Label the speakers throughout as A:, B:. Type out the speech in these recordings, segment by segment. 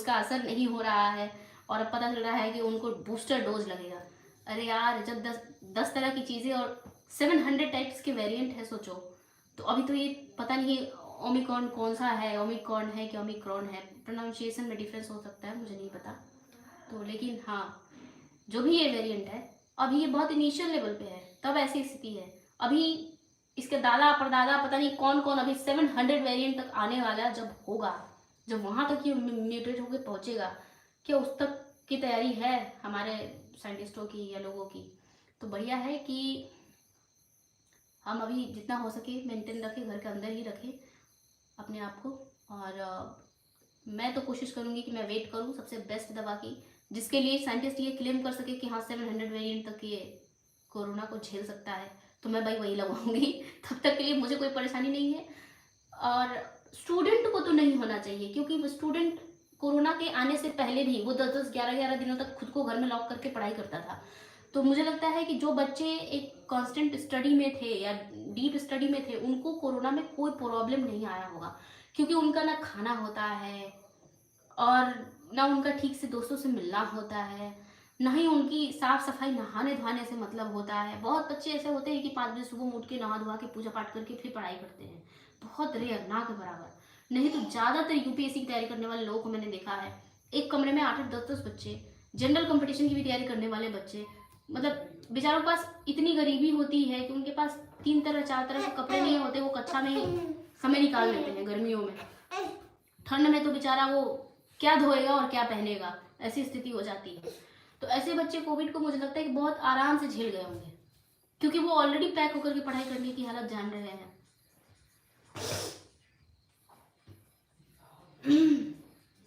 A: इसका असर नहीं हो रहा है और अब पता चल रहा है कि उनको बूस्टर डोज लगेगा। अरे यार, जब 10 तरह की चीज़ें और 700 टाइप्स के वेरिएंट है, सोचो। तो अभी तो ये पता नहीं ओमिक्रॉन कौन सा है, ओमिक्रॉन है कि ओमिक्रॉन है, प्रोनाउंसिएशन में डिफरेंस हो सकता है, मुझे नहीं पता। तो लेकिन हाँ, जो भी ये वेरिएंट है, अभी ये बहुत इनिशियल लेवल पे है, तब ऐसी स्थिति है। अभी इसके दादा परदादा पता नहीं कौन कौन, अभी 700 वेरिएंट तक आने वाला है। जब होगा, जब वहाँ तक ये म्यूटेट होकर पहुँचेगा, क्या उस तक की तैयारी है हमारे साइंटिस्टों की या लोगों की? तो बढ़िया है कि हम अभी जितना हो सके मेंटेन रखें, घर के अंदर ही रखें अपने आप को। और मैं तो कोशिश करूँगी कि मैं वेट करूँ सबसे बेस्ट दवा की, जिसके लिए साइंटिस्ट ये क्लेम कर सके कि हाँ 700 वेरिएंट तक ये कोरोना को झेल सकता है, तो मैं भाई वही लगाऊंगी। तब तक के लिए मुझे कोई परेशानी नहीं है। और स्टूडेंट को तो नहीं होना चाहिए, क्योंकि वो स्टूडेंट कोरोना के आने से पहले भी वो 10-10, 11-11 दिनों तक खुद को घर में लॉक करके पढ़ाई करता था। तो मुझे लगता है कि जो बच्चे एक कांस्टेंट स्टडी में थे या डीप स्टडी में थे, उनको कोरोना में कोई प्रॉब्लम नहीं आया होगा, क्योंकि उनका ना खाना होता है और ना उनका ठीक से दोस्तों से मिलना होता है, ना ही उनकी साफ सफाई नहाने धोने से मतलब होता है। बहुत बच्चे ऐसे होते हैं कि 5 बजे सुबह उठ के नहा धोवा के पूजा पाठ करके फिर पढ़ाई करते हैं, बहुत रेयर, ना के बराबर। नहीं तो ज़्यादातर यूपीएससी की तैयारी करने वाले लोगों को मैंने देखा है, एक कमरे में 8-8, 10-10 बच्चे, जनरल कंपटीशन की भी तैयारी करने वाले बच्चे, मतलब बेचारों के पास इतनी गरीबी होती है कि उनके पास 3 तरह 4 तरह के कपड़े नहीं होते, वो कक्षा में ही समय निकाल लेते हैं गर्मियों में। ठंड में तो बेचारा वो क्या धोएगा और क्या पहनेगा, ऐसी स्थिति हो जाती है। तो ऐसे बच्चे कोविड को मुझे लगता है कि बहुत आराम से झेल गए होंगे, क्योंकि वो ऑलरेडी पैक होकर के पढ़ाई करने की हालत जान रहे हैं।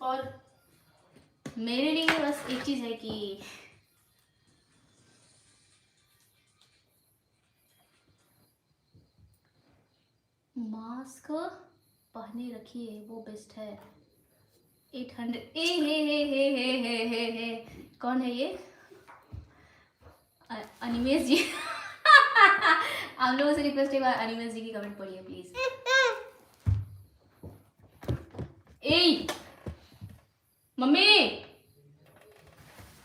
A: और मेरे लिए बस एक चीज है कि मास्क पहने रखिए, वो बेस्ट है। 800 ए हे, कौन है ये? अनिमेश जी। आप लोगों से रिक्वेस्ट है, अनिमेश जी की कमेंट पढ़िए प्लीज। ए मम्मी,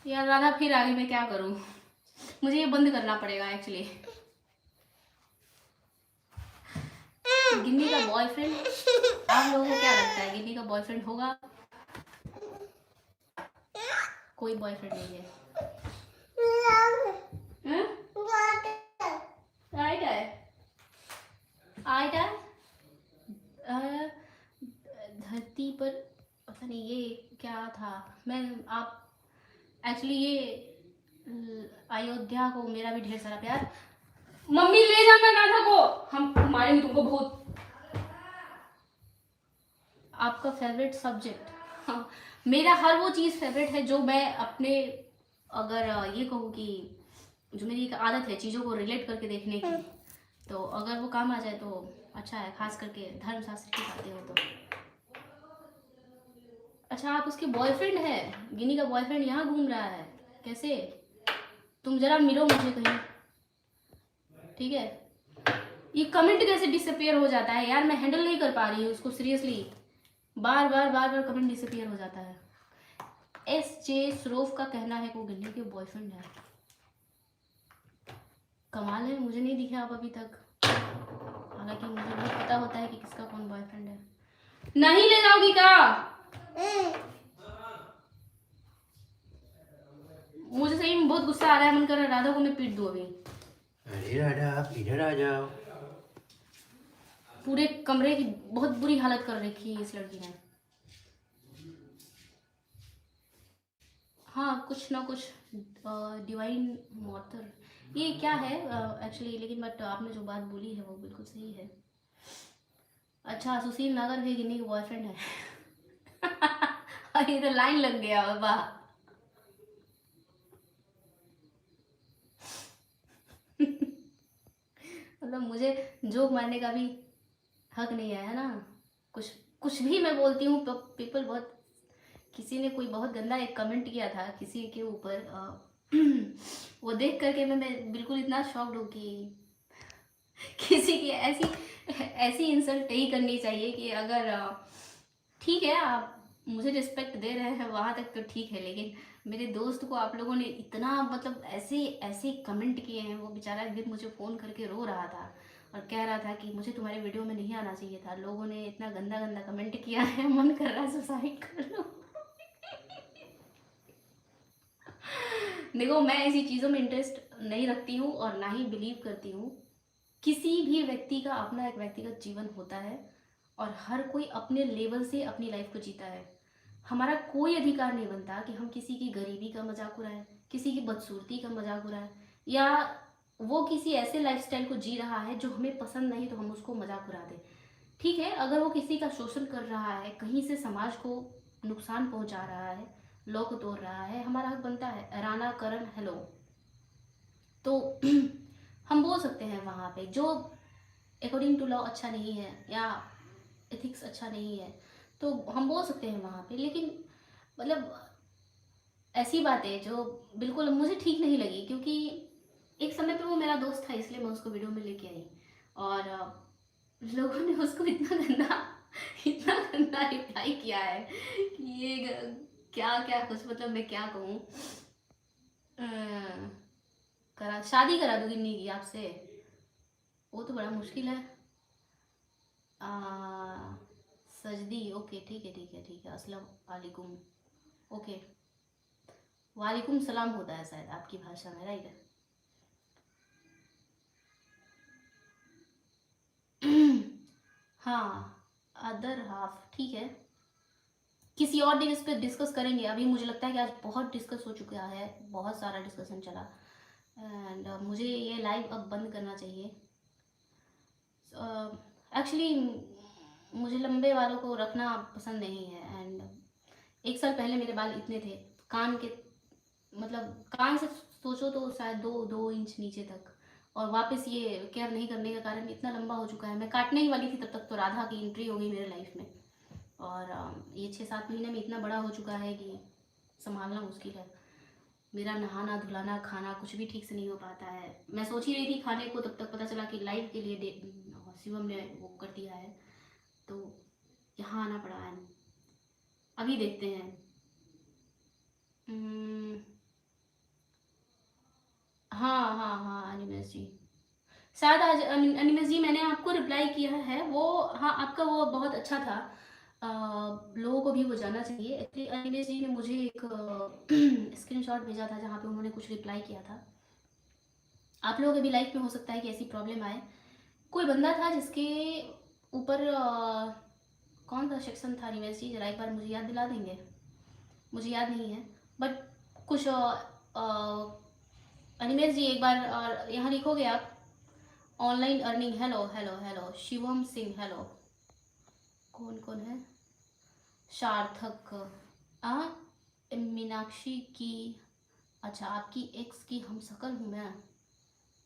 A: यार राधा फिर आगे मैं क्या करूं, मुझे ये बंद करना पड़ेगा एक्चुअली। गिन्नी का बॉयफ्रेंड, आप लोगों को क्या लगता है गिन्नी का बॉयफ्रेंड होगा? कोई बॉयफ्रेंड नहीं है। धरती पर पता नहीं ये क्या था। मैं आप एक्चुअली ये अयोध्या को मेरा भी ढेर सारा प्यार। मम्मी ले जाना राधा को, हम मारेंगे तुमको बहुत। आपका फेवरेट सब्जेक्ट? हाँ, मेरा हर वो चीज़ फेवरेट है जो मैं अपने, अगर ये कहूँ कि जो मेरी एक आदत है चीज़ों को रिलेट करके देखने की, तो अगर वो काम आ जाए तो अच्छा है, खास करके धर्मशास्त्र की बातें हो तो। अच्छा, आप उसके बॉयफ्रेंड है? गिनी का बॉयफ्रेंड यहाँ घूम रहा है कैसे? तुम जरा मिलो मुझे कहीं, ठीक है? ये कमेंट कैसे डिसअपियर हो जाता है यार, मैं हैंडल नहीं कर पा रही हूँ उसको सीरियसली। बार बार कमेंट डिसअपियर हो जाता है। SJ सरोफ का कहना है वो गिन्नी के बॉयफ्रेंड है। कमाल है, मुझे नहीं दिखे आप अभी तक, हालांकि मुझे बहुत पता होता है कि किसका कौन बॉयफ्रेंड है। नहीं ले जाओगी क्या? मुझे सही में बहुत गुस्सा आ रहा है, मन कर रहा है राधा को मैं पीट दूं अभी।
B: अरे राधा आप इधर आ जाओ।
A: पूरे कमरे की बहुत बुरी हालत कर रखी है इस लड़की ने। हाँ, कुछ ना कुछ डिवाइन मॉथर, ये क्या है एक्चुअली, लेकिन बट आपने जो बात बोली है वो बिल्कुल सही है। अच्छा, सुशील नगर के गिन्नी का बॉयफ्रेंड है। ये तो लाइन लग गया बाबा। मतलब मुझे जोक मारने का भी हक नहीं है ना। कुछ कुछ भी मैं बोलती हूँ, पीपल बहुत, किसी ने कोई बहुत गंदा एक कमेंट किया था किसी के ऊपर, वो देख करके मैं बिल्कुल इतना शॉक्ड हूँ कि किसी की ऐसी ऐसी इंसल्ट नहीं करनी चाहिए कि अगर ठीक है आप मुझे रिस्पेक्ट दे रहे हैं वहाँ तक तो ठीक है, लेकिन मेरे दोस्त को आप लोगों ने इतना मतलब ऐसे ऐसे कमेंट किए हैं। वो बेचारा एक दिन मुझे फ़ोन करके रो रहा था और कह रहा था कि मुझे तुम्हारे वीडियो में नहीं आना चाहिए था, लोगों ने इतना गंदा गंदा कमेंट किया है, मन कर रहा है सुसाइड कर लो। देखो, मैं ऐसी चीज़ों में इंटरेस्ट नहीं रखती हूँ और ना ही बिलीव करती हूँ। किसी भी व्यक्ति का अपना एक व्यक्तिगत जीवन होता है और हर कोई अपने लेवल से अपनी लाइफ को जीता है। हमारा कोई अधिकार नहीं बनता कि हम किसी की गरीबी का मजाक उड़ाएं, किसी की बदसूरती का मजाक उड़ाएं, या वो किसी ऐसे लाइफस्टाइल को जी रहा है जो हमें पसंद नहीं तो हम उसको मजाक उड़ा दें। ठीक है, अगर वो किसी का शोषण कर रहा है, कहीं से समाज को नुकसान पहुंचा रहा है, लॉ को तोड़ रहा है, हमारा हक बनता है। राणा करण हेलो, तो हम बोल सकते हैं वहाँ पे जो अकॉर्डिंग टू लॉ अच्छा नहीं है या एथिक्स अच्छा नहीं है, तो हम बोल सकते हैं वहाँ पे। लेकिन मतलब ऐसी बातें जो बिल्कुल मुझे ठीक नहीं लगी, क्योंकि एक समय पे वो मेरा दोस्त था इसलिए मैं उसको वीडियो में लेके आई, और लोगों ने उसको इतना गंदा रिप्लाई किया है कि क्या क्या कुछ, मतलब मैं क्या कहूँ। करा शादी करा दूंगी नहीं की आपसे, वो तो बड़ा मुश्किल है। आ, सजदी, ओके ठीक है ठीक है ठीक है, अस्सलाम वालेकुम, ओके, वालेकुम सलाम होता है शायद आपकी भाषा में, राइट। हाँ, अदर हाफ ठीक है, किसी और दिन इस पर डिस्कस करेंगे। अभी मुझे लगता है कि आज बहुत डिस्कस हो चुका है, बहुत सारा डिस्कशन चला, एंड मुझे ये लाइव अब बंद करना चाहिए। एक्चुअली मुझे लंबे बालों को रखना पसंद नहीं है, एंड एक साल पहले मेरे बाल इतने थे, कान के, मतलब कान से सोचो तो शायद 2 इंच नीचे तक, और वापस ये केयर नहीं करने के कारण इतना लंबा हो चुका है। मैं काटने ही वाली थी तब तक तो राधा की एंट्री हो गई मेरे लाइफ में, और ये 6-7 महीने में इतना बड़ा हो चुका है कि संभालना मुश्किल है। मेरा नहाना धुलाना खाना कुछ भी ठीक से नहीं हो पाता है। मैं सोच ही रही थी खाने को, तब तक पता चला कि लाइव के लिए शिवम ने वो कर दिया है, तो यहाँ आना पड़ा है। अभी देखते हैं। हम्म, हाँ हाँ हाँ अनिमेश जी, शायद आज अनिमेश जी मैंने आपको रिप्लाई किया है वो, हाँ आपका वो बहुत अच्छा था। लोगों को भी वो जानना चाहिए। एक्चुअली अनिमेश जी ने मुझे एक स्क्रीनशॉट भेजा था जहाँ पे उन्होंने कुछ रिप्लाई किया था। आप लोगों के भी लाइफ में हो सकता है कि ऐसी प्रॉब्लम आए। कोई बंदा था जिसके ऊपर कौन सा सेक्शन था अनिमेश जी, जरा एक बार मुझे याद दिला देंगे, मुझे याद नहीं है, बट कुछ अनिमेश जी एक बार यहाँ लिखोगे आप, online earning, hello hello hello, Shivam Singh hello, कौन कौन है, सार्थक, आ मीनाक्षी की, अच्छा आपकी एक्स की हम शक्ल हूँ मैं,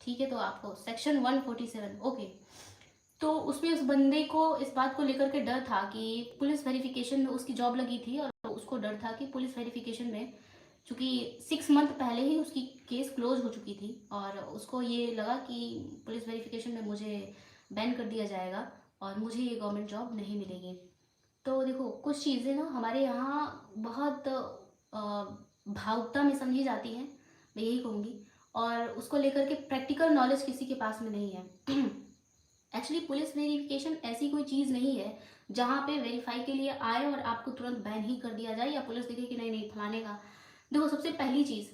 A: ठीक है, तो आपको सेक्शन 147 ओके। तो उसमें उस बंदे को इस बात को लेकर के डर था कि पुलिस वेरिफिकेशन में उसकी जॉब लगी थी, और उसको डर था कि पुलिस वेरिफिकेशन में, चूँकि 6 मंथ पहले ही उसकी केस क्लोज हो चुकी थी, और उसको ये लगा कि पुलिस वेरिफिकेशन में मुझे बैन कर दिया जाएगा और मुझे ये गवर्नमेंट जॉब नहीं मिलेगी। तो देखो, कुछ चीज़ें ना हमारे यहाँ बहुत भावुकता में समझी जाती हैं, मैं यही कहूँगी, और उसको लेकर के प्रैक्टिकल नॉलेज किसी के पास में नहीं है। एक्चुअली पुलिस वेरिफिकेशन ऐसी कोई चीज़ नहीं है जहाँ पे वेरीफाई के लिए आए और आपको तुरंत बैन ही कर दिया जाए, या पुलिस देखे कि नहीं नहीं फलाने का। देखो, सबसे पहली चीज़,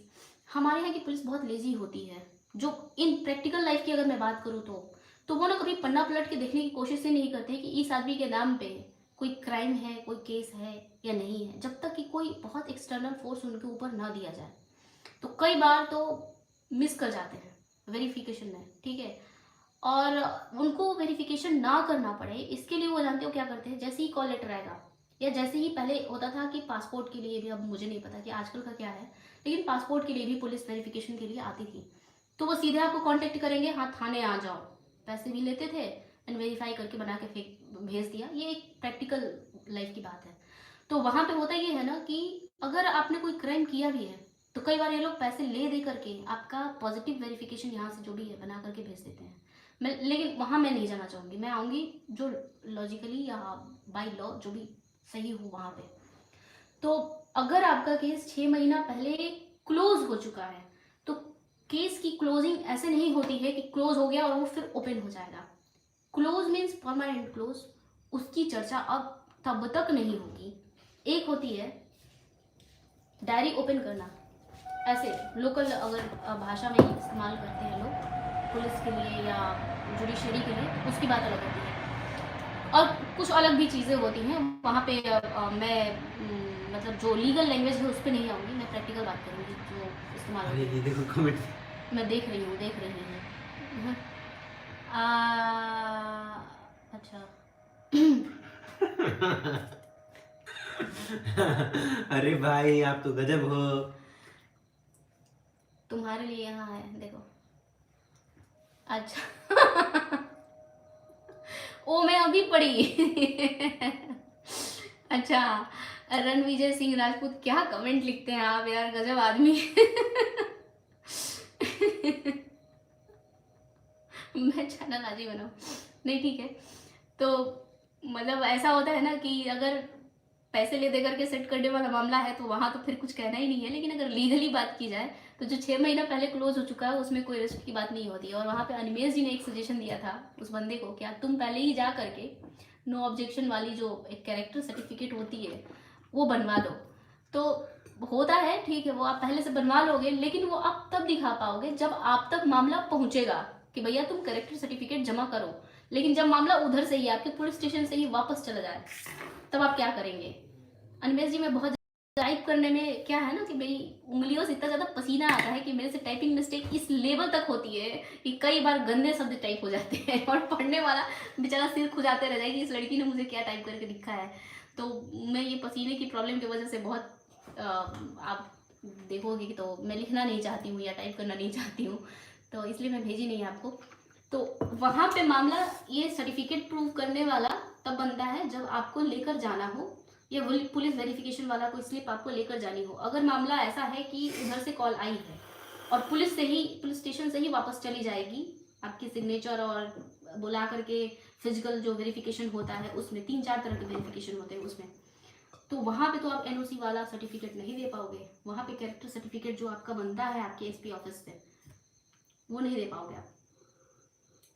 A: हमारे यहाँ की पुलिस बहुत लेजी होती है। जो इन प्रैक्टिकल लाइफ की अगर मैं बात करूँ तो वो ना कभी पन्ना पलट के देखने की कोशिश ही नहीं करते कि इस आदमी के नाम पे कोई क्राइम है, कोई केस है या नहीं है, जब तक कि कोई बहुत एक्सटर्नल फोर्स उनके ऊपर ना दिया जाए। तो कई बार तो मिस कर जाते हैं वेरिफिकेशन में, ठीक है, और उनको वेरिफिकेशन ना करना पड़े इसके लिए वो जानते हो क्या करते हैं, जैसे ही कॉल लेटर आएगा, या जैसे ही पहले होता था कि पासपोर्ट के लिए भी, अब मुझे नहीं पता कि आजकल का क्या है, लेकिन पासपोर्ट के लिए भी पुलिस वेरिफिकेशन के लिए आती थी, तो वो सीधे आपको कांटेक्ट करेंगे, हाँ थाने आ जाओ, पैसे भी लेते थे एंड वेरीफाई करके बना के फेंक भेज दिया। ये एक प्रैक्टिकल लाइफ की बात है। तो वहाँ पे होता ये है ना कि अगर आपने कोई क्राइम किया भी है तो कई बार ये लोग पैसे ले दे करके आपका पॉजिटिव वेरिफिकेशन यहाँ से जो भी है बना करके भेज देते हैं। मैं लेकिन वहाँ मैं नहीं जाना चाहूँगी, मैं आऊँगी जो लॉजिकली या बाई लॉ जो भी सही हो वहाँ पे। तो अगर आपका केस 6 महीना पहले क्लोज हो चुका है तो केस की क्लोजिंग ऐसे नहीं होती है कि क्लोज हो गया और वो फिर ओपन हो जाएगा। क्लोज मीन्स परमानेंट क्लोज, उसकी चर्चा अब तब तक नहीं होगी। एक होती है डायरी ओपन करना, ऐसे लोकल अगर भाषा में इस्तेमाल करते हैं लोग पुलिस के लिए या जुडिशरी के लिए, उसकी बात अलग होती है। और कुछ अलग भी चीज़ें होती हैं वहाँ पे। मैं मतलब जो लीगल लैंग्वेज है उस पर नहीं आऊँगी, मैं प्रैक्टिकल बात करूँगी जो इस्तेमाल होती है।
B: ये देखो कमेंट।
A: मैं देख रही हूँ। अच्छा।
B: अरे भाई आप तो गजब हो।
A: तुम्हारे लिए यहाँ है देखो। अच्छा। ओ मैं अभी पढ़ी। अच्छा, रणविजय सिंह राजपूत, क्या कमेंट लिखते हैं आप यार, गजब आदमी। मैं चैनल आज ही बनाऊँ, नहीं ठीक है। तो मतलब ऐसा होता है ना कि अगर पैसे ले दे करके सेट करने वाला मामला है तो वहाँ तो फिर कुछ कहना ही नहीं है, लेकिन अगर लीगली बात की जाए तो जो 6 महीना पहले क्लोज हो चुका है उसमें कोई रिस्क की बात नहीं होती है। और वहाँ पे अनिमेश जी ने एक सजेशन दिया था उस बंदे को, क्या तुम पहले ही जा करके नो ऑब्जेक्शन वाली जो एक कैरेक्टर सर्टिफिकेट होती है वो बनवा दो। तो होता है ठीक है, वो आप पहले से बनवा लोगे, लेकिन वो आप तब दिखा पाओगे जब आप तक मामला पहुंचेगा कि भैया तुम कैरेक्टर सर्टिफिकेट जमा करो। लेकिन जब मामला उधर से ही आपके पुलिस स्टेशन से ही वापस चला जाए तब आप क्या करेंगे? अनिमेश जी, मैं बहुत टाइप करने में क्या है ना कि मेरी उंगलियों से इतना ज़्यादा पसीना आता है कि मेरे से टाइपिंग मिस्टेक इस लेवल तक होती है कि कई बार गंदे शब्द टाइप हो जाते हैं और पढ़ने वाला बेचारा सिर खुजाते रह जाए कि इस लड़की ने मुझे क्या टाइप करके लिखा है। तो मैं ये पसीने की प्रॉब्लम की वजह से बहुत आप देखोगे कि तो मैं लिखना नहीं चाहती हूँ या टाइप करना नहीं चाहती हूँ, तो इसलिए मैं भेजी नहीं आपको। तो वहाँ पे मामला ये सर्टिफिकेट प्रूव करने वाला तब बनता है जब आपको लेकर जाना हो, या पुलिस वेरिफिकेशन वाला कोई स्लिप आपको लेकर जानी हो। अगर मामला ऐसा है कि उधर से कॉल आई है और पुलिस स्टेशन से ही वापस चली जाएगी, आपकी सिग्नेचर और बुला करके फिजिकल जो वेरिफिकेशन होता है उसमें 3-4 तरह के वेरिफिकेशन होते हैं उसमें, तो वहाँ पे तो आप एनओसी वाला सर्टिफिकेट नहीं दे पाओगे। वहाँ पे कैरेक्टर सर्टिफिकेट जो आपका बनता है आपके एसपी ऑफिस से वो नहीं दे पाओगे आप।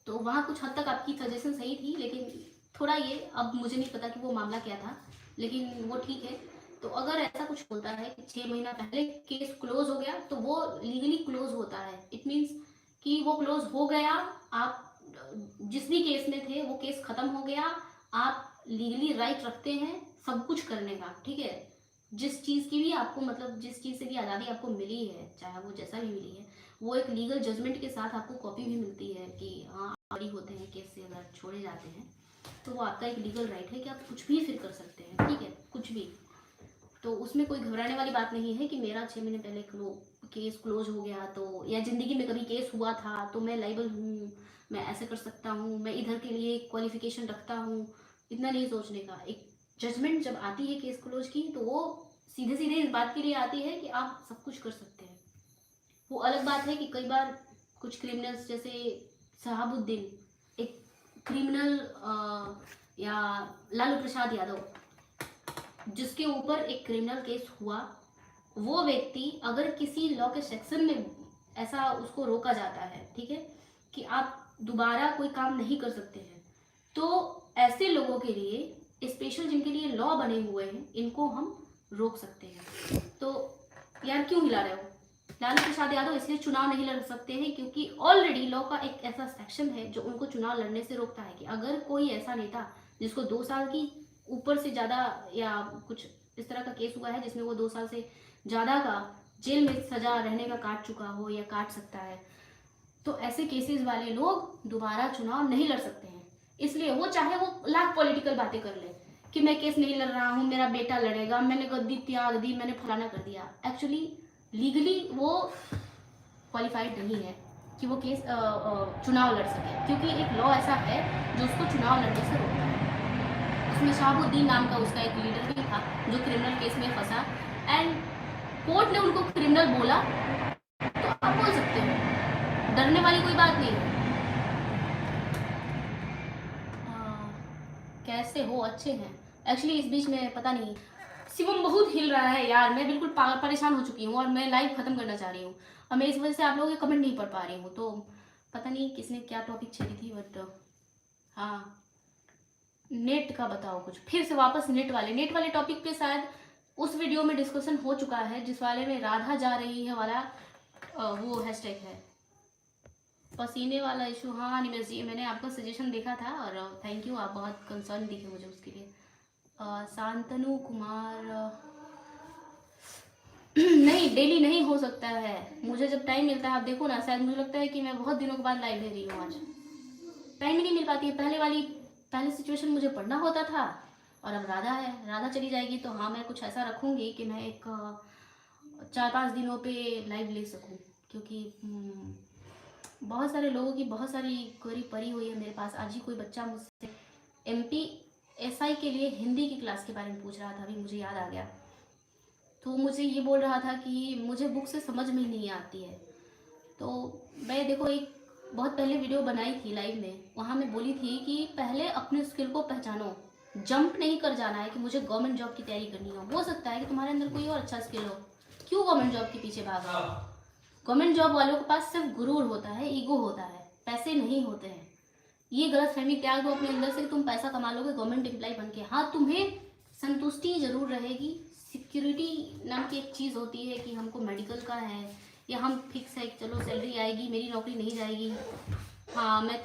A: तो वहाँ कुछ हद तक आपकी सजेशन सही थी, लेकिन थोड़ा ये अब मुझे नहीं पता कि वो मामला क्या था, लेकिन वो ठीक है। तो अगर ऐसा कुछ होता है कि 6 महीना पहले केस क्लोज हो गया तो वो लीगली क्लोज होता है। इट मीन्स कि वो क्लोज हो गया, आप जिस भी केस में थे वो केस खत्म हो गया, आप लीगली राइट रखते हैं सब कुछ करने का, ठीक है। जिस चीज़ की भी आपको मतलब जिस चीज़ से भी आज़ादी आपको मिली है, चाहे वो जैसा भी मिली है, वो एक लीगल जजमेंट के साथ आपको कॉपी भी मिलती है कि हाँ आप बरी होते हैं केस से, अगर छोड़े जाते हैं तो वो आपका एक लीगल राइट है कि आप कुछ भी फिर कर सकते हैं, ठीक है, कुछ भी। तो उसमें कोई घबराने वाली बात नहीं है कि मेरा 6 महीने पहले केस क्लोज हो गया तो, या ज़िंदगी में कभी केस हुआ था तो मैं लाइबल हूँ, मैं ऐसे कर सकता हूँ, मैं इधर के लिए क्वालिफिकेशन रखता हूँ। इतना नहीं सोचने का। एक जजमेंट जब आती है केस क्लोज की तो वो सीधे सीधे इस बात के लिए आती है कि आप सब कुछ कर सकते हैं। वो अलग बात है कि कई बार कुछ क्रिमिनल्स जैसे शहाबुद्दीन, एक क्रिमिनल, या लालू प्रसाद यादव जिसके ऊपर एक क्रिमिनल केस हुआ, वो व्यक्ति अगर किसी लॉ के सेक्शन में ऐसा उसको रोका जाता है, ठीक है, कि आप दोबारा कोई काम नहीं कर सकते हैं, तो ऐसे लोगों के लिए स्पेशल जिनके लिए लॉ बने हुए हैं इनको हम रोक सकते हैं। तो यार क्यों हिला रहे हो? लालू प्रसाद यादव इसलिए चुनाव नहीं लड़ सकते हैं क्योंकि ऑलरेडी लॉ का एक ऐसा सेक्शन है जो उनको चुनाव लड़ने से रोकता है कि अगर कोई ऐसा नेता जिसको 2 साल की ऊपर से ज़्यादा या कुछ इस तरह का केस हुआ है जिसमें वो 2 साल से ज़्यादा का जेल में सजा रहने का काट चुका हो या काट सकता है, तो ऐसे केसेस वाले लोग दोबारा चुनाव नहीं लड़ सकते हैं। इसलिए वो चाहे वो लाख पॉलिटिकल बातें कर ले कि मैं केस नहीं लड़ रहा हूँ, मेरा बेटा लड़ेगा, मैंने गद्दी त्याग दी, मैंने फलाना कर दिया, एक्चुअली लीगली वो क्वालिफाइड नहीं है कि वो केस चुनाव लड़ सके, क्योंकि एक लॉ ऐसा है जो उसको चुनाव लड़ने से रोकता है। उसमें शहाबुद्दीन नाम का उसका एक लीडर भी था जो क्रिमिनल केस में फंसा, एंड कोर्ट ने उनको क्रिमिनल बोला, तो आप बोल सकते हो, डरने वाली कोई बात नहीं है। कैसे हो? अच्छे हैं। एक्चुअली इस बीच में पता नहीं शिवम बहुत हिल रहा है यार, मैं बिल्कुल परेशान हो चुकी हूँ और मैं लाइव खत्म करना चाह रही हूँ और मैं इस वजह से आप लोगों के कमेंट नहीं पढ़ पा रही हूँ। तो पता नहीं किसने क्या टॉपिक छेड़ी थी, बट हाँ, नेट का बताओ कुछ, फिर से वापस नेट वाले टॉपिक पे शायद उस वीडियो में डिस्कशन हो चुका है जिस वाले में राधा जा रही है वाला वो हैशटैग है पसीने वाला इशू। हाँ निमेश जी, मैंने आपका सजेशन देखा था और थैंक यू, आप बहुत कंसर्न दिखे मुझे उसके लिए। शांतनु कुमार नहीं, डेली नहीं हो सकता है, मुझे जब टाइम मिलता है, आप देखो ना, शायद मुझे लगता है कि मैं बहुत दिनों के बाद लाइव ले रही हूँ आज, टाइम ही नहीं मिल पाती है। पहले सिचुएशन मुझे पढ़ना होता था और अब राधा है, राधा चली जाएगी तो हाँ मैं कुछ ऐसा रखूँगी कि मैं एक 4-5 दिनों पे लाइव ले सकूँ, क्योंकि बहुत सारे लोगों की बहुत सारी क्वेरी पड़ी हुई है मेरे पास। आज ही कोई बच्चा मुझसे MPSI के लिए हिंदी की क्लास के बारे में पूछ रहा था, अभी मुझे याद आ गया। तो मुझे ये बोल रहा था कि मुझे बुक से समझ में ही नहीं आती है। तो मैं देखो एक बहुत पहले वीडियो बनाई थी लाइव में, वहाँ मैं बोली थी कि पहले अपने स्किल को पहचानो, जंप नहीं कर जाना है कि मुझे गवर्नमेंट जॉब की तैयारी करनी हो सकता है कि तुम्हारे अंदर कोई और अच्छा स्किल हो, क्यों गवर्नमेंट जॉब के पीछे भागो। गवर्नमेंट जॉब वालों के पास सिर्फ गुरूर होता है, ईगो होता है, पैसे नहीं होते हैं। ये गलतफहमी त्याग दो अपने अंदर से कि तुम पैसा कमा लोगे गवर्नमेंट एम्प्लॉय बन के। हाँ, तुम्हें संतुष्टि जरूर रहेगी, सिक्योरिटी नाम की एक चीज़ होती है कि हमको मेडिकल का है या हम फिक्स है, चलो सैलरी आएगी, मेरी नौकरी नहीं जाएगी। हाँ, मैं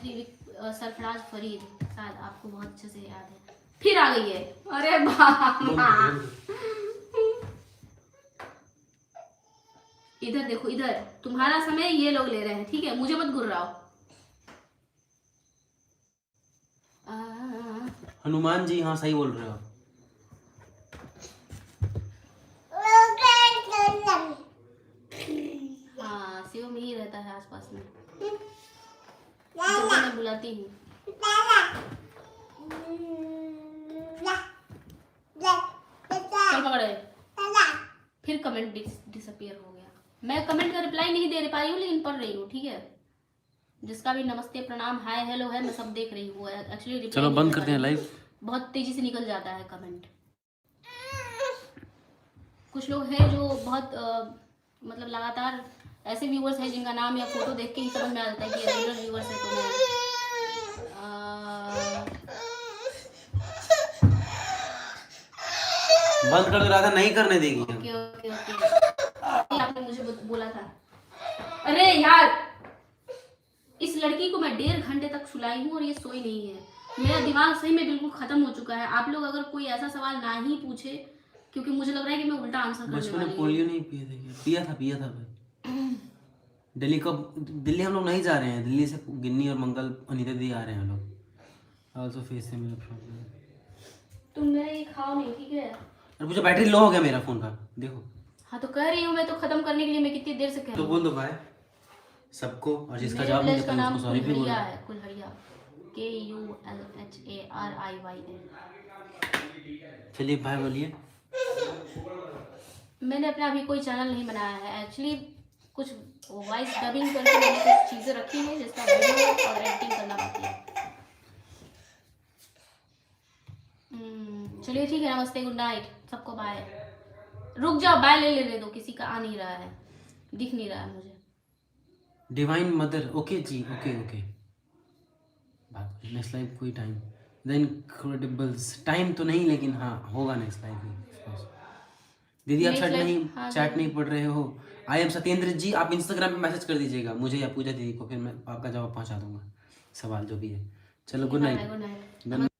A: सरफराज फरीद, शायद आपको बहुत अच्छे से याद है, फिर आ गई है। अरे इधर देखो, इधर तुम्हारा समय ये लोग ले रहे हैं, ठीक है, मुझे मत गुर्राओ।
B: हनुमान जी, हाँ सही बोल रहे हो आप।
A: हाँ, शिव में ही रहता है आसपास में, जब मैं बुलाती हूँ। चल पकड़े, फिर कमेंट डिसअपियर हो गया। मैं कमेंट का रिप्लाई नहीं दे पा रही हूँ, लेकिन पढ़ रही हूँ, ठीक है। जिसका भी नमस्ते प्रणाम हाय हेलो है, मैं सब देख रही हूँ एक्चुअली।
B: चलो बंद करते हैं लाइव,
A: बहुत तेजी से निकल जाता है कमेंट। कुछ लोग हैं जो बहुत मतलब लगातार ऐसे व्यूवर्स हैं जिनका नाम या फोटो देख के ही समझ में आ जाता है कि रेगुलर व्यूवर्स है। तो मैं
B: बंद कर दो, राधा नहीं करने देगी।
A: ओके ओके ओके, आपने मुझे बोला था। अरे यार, इस लड़की को मैं 1.5 घंटे तक सुलाई हूँ और ये सोई नहीं है। मेरा दिमाग सही में बिल्कुल खत्म हो चुका है। आप लोग अगर कोई ऐसा सवाल ना ही पूछे, क्योंकि मुझे लग रहा है कि मैं उल्टा आंसर करने
B: बचपन
A: वाली
B: में
A: हूँ।
B: पोलियो नहीं पिए थे क्या? पिया था भाई। दिल्ली कब, दिल्ली हम लोग नहीं जा रहे हैं, दिल्ली से गिन्नी और मंगल अनिता दी आ रहे हैं हम लोग। आल्सो फेस से मेरा प्रॉब्लम।
A: तुम मेरा ये खाओ नहीं, ठीक है।
B: अरे मुझे बैटरी लो हो गया मेरा फोन का, देखो।
A: हाँ तो कह रही हूँ मैं, तो खत्म करने के लिए मैं कितनी देर से कह रही
B: तो
A: हूँ।
B: बोल दो भाई सबको, और जिसका
A: मेरे
B: जवाब नहीं
A: प्लेस का
B: देता
A: नाम
B: उसको सॉरी भी बोलो।
A: कुल्हड़िया है, कुल्हड़िया, KULHARIYA।
B: चलिए भाई बोलिए।
A: मैंने अपना अभी कोई चैनल नहीं बनाया है एक्चुअली, कुछ वॉइस डबिंग करके मैंने कुछ चीज़ें रखी हैं जिसका वीडियो और एडिटिंग करना बाकी है। चलिए ठीक है, नमस्ते, गुड नाइट सबको, बाय। रुक जाओ, बाय ले लेने दो, किसी का आ नहीं रहा है, दिख नहीं रहा है मुझे।
B: डिवाइन मदर, ओके जी, ओके ओके। नेक्स्ट लाइव कोई टाइम, द इनक्रेडिबल्स, टाइम तो नहीं लेकिन हाँ होगा नेक्स्ट लाइव में। दीदी आप चैट नहीं,
A: हाँ,
B: चैट नहीं पढ़ रहे हो। आई एम सत्येंद्र जी, आप इंस्टाग्राम पे मैसेज कर दीजिएगा मुझे या पूजा दीदी को, फिर मैं आपका जवाब पहुंचा दूंगा, सवाल जो भी है। चलो गुड नाइट।
A: Good night.